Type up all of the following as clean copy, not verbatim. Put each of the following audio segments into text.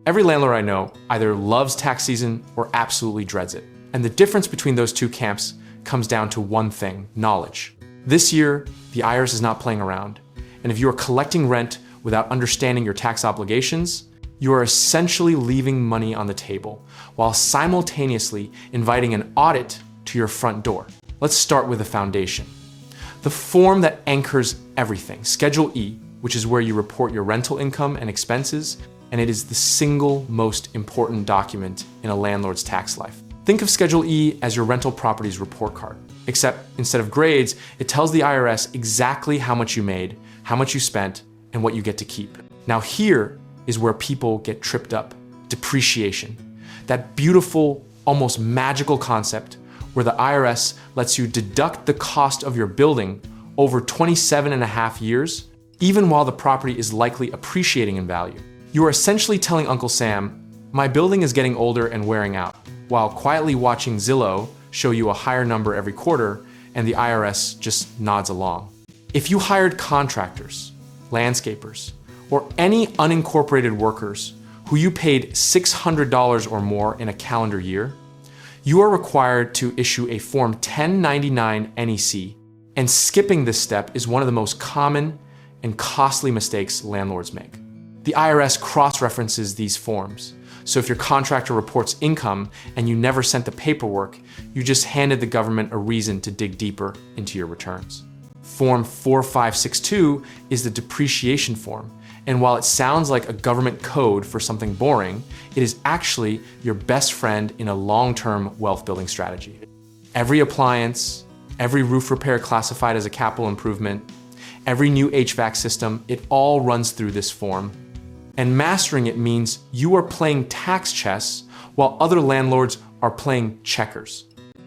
Every landlord I know either loves tax season or absolutely dreads it. And the difference between those two camps comes down to one thing: knowledge. This year, the IRS is not playing around. And if you are collecting rent without understanding your tax obligations, you are essentially leaving money on the table while simultaneously inviting an audit to your front door. Let's start with the foundation. The form that anchors everything, Schedule E, which is where you report your rental income and expenses, and it is the single most important document in a landlord's tax life. Think of Schedule E as your rental property's report card, except instead of grades, it tells the IRS exactly how much you made, how much you spent, and what you get to keep. Now here is where people get tripped up: depreciation. That beautiful, almost magical concept where the IRS lets you deduct the cost of your building over 27.5 years, even while the property is likely appreciating in value. You are essentially telling Uncle Sam, my building is getting older and wearing out, while quietly watching Zillow show you a higher number every quarter, and the IRS just nods along. If you hired contractors, landscapers, or any unincorporated workers who you paid $600 or more in a calendar year, you are required to issue a Form 1099 NEC, and skipping this step is one of the most common and costly mistakes landlords make. The IRS cross-references these forms, so if your contractor reports income and you never sent the paperwork, you just handed the government a reason to dig deeper into your returns. Form 4562 is the depreciation form, and while it sounds like a government code for something boring, it is actually your best friend in a long-term wealth building strategy. Every appliance, every roof repair classified as a capital improvement, every new HVAC system, it all runs through this form. And mastering it means you are playing tax chess while other landlords are playing checkers.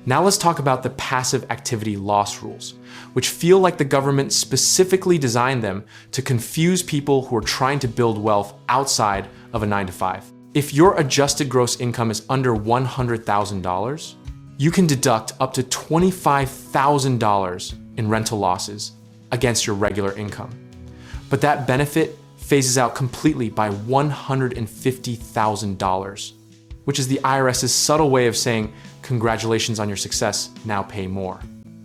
Now let's talk about the passive activity loss rules, which feel like the government specifically designed them to confuse people who are trying to build wealth outside of a 9-to-5. If your adjusted gross income is under $100,000, you can deduct up to $25,000 in rental losses against your regular income. But that benefit phases out completely by $150,000, which is the IRS's subtle way of saying, congratulations on your success, now pay more.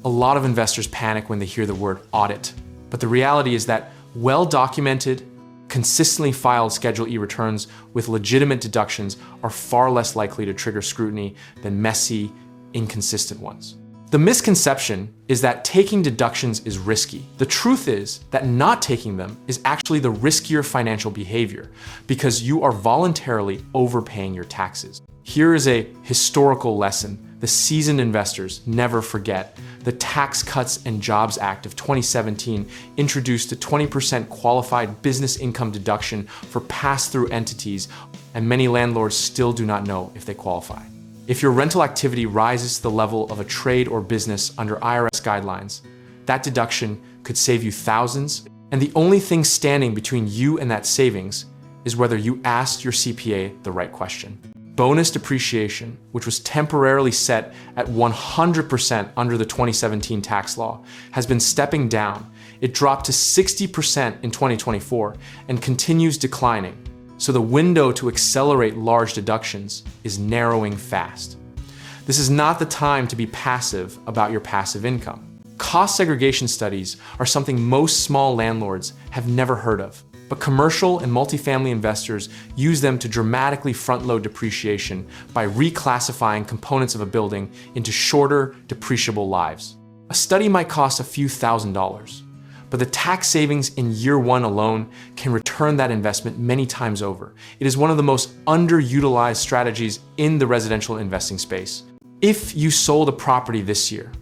A lot of investors panic when they hear the word audit, but the reality is that well-documented, consistently filed Schedule E returns with legitimate deductions are far less likely to trigger scrutiny than messy, inconsistent ones. The misconception is that taking deductions is risky. The truth is that not taking them is actually the riskier financial behavior because you are voluntarily overpaying your taxes. Here is a historical lesson the seasoned investors never forget. The Tax Cuts and Jobs Act of 2017 introduced a 20% qualified business income deduction for pass-through entities, and many landlords still do not know if they qualify. If your rental activity rises to the level of a trade or business under IRS guidelines, that deduction could save you thousands, and the only thing standing between you and that savings is whether you asked your CPA the right question. Bonus depreciation, which was temporarily set at 100% under the 2017 tax law, has been stepping down. It dropped to 60% in 2024 and continues declining. So the window to accelerate large deductions is narrowing fast. This is not the time to be passive about your passive income. Cost segregation studies are something most small landlords have never heard of, but commercial and multifamily investors use them to dramatically front-load depreciation by reclassifying components of a building into shorter, depreciable lives. A study might cost a few $1,000s, but the tax savings in year one alone can return that investment many times over. It is one of the most underutilized strategies in the residential investing space. If you sold a property this year,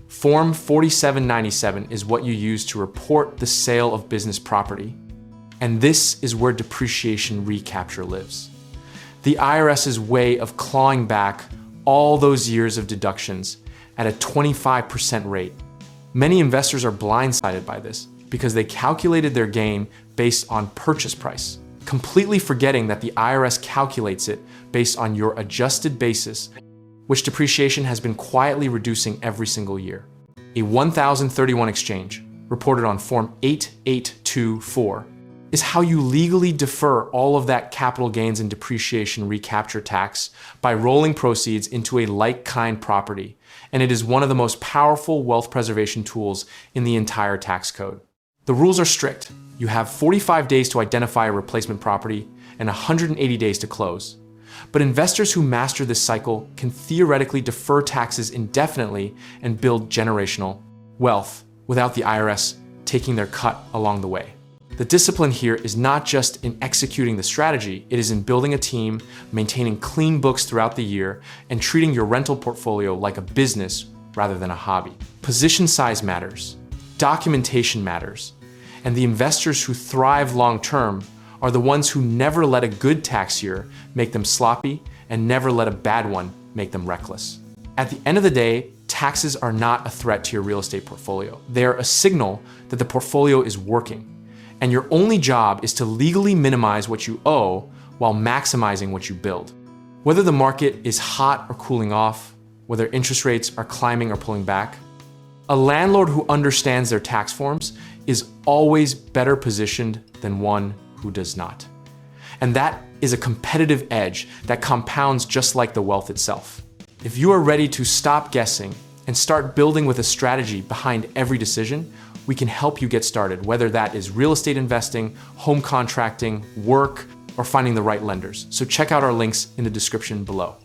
Form 4797 is what you use to report the sale of business property. And this is where depreciation recapture lives. The IRS's way of clawing back all those years of deductions at a 25% rate. Many investors are blindsided by this because they calculated their gain based on purchase price, completely forgetting that the IRS calculates it based on your adjusted basis, which depreciation has been quietly reducing every single year. A 1031 exchange, reported on Form 8824, is how you legally defer all of that capital gains and depreciation recapture tax by rolling proceeds into a like-kind property. And it is one of the most powerful wealth preservation tools in the entire tax code. The rules are strict. You have 45 days to identify a replacement property and 180 days to close. But investors who master this cycle can theoretically defer taxes indefinitely and build generational wealth without the IRS taking their cut along the way. The discipline here is not just in executing the strategy, it is in building a team, maintaining clean books throughout the year, and treating your rental portfolio like a business rather than a hobby. Position size matters, documentation matters, and the investors who thrive long-term are the ones who never let a good tax year make them sloppy and never let a bad one make them reckless. At the end of the day, taxes are not a threat to your real estate portfolio. They are a signal that the portfolio is working. And your only job is to legally minimize what you owe while maximizing what you build. Whether the market is hot or cooling off, whether interest rates are climbing or pulling back, a landlord who understands their tax forms is always better positioned than one who does not. And that is a competitive edge that compounds just like the wealth itself. If you are ready to stop guessing and start building with a strategy behind every decision, we can help you get started, whether that is real estate investing, home contracting, work, or finding the right lenders. So check out our links in the description below.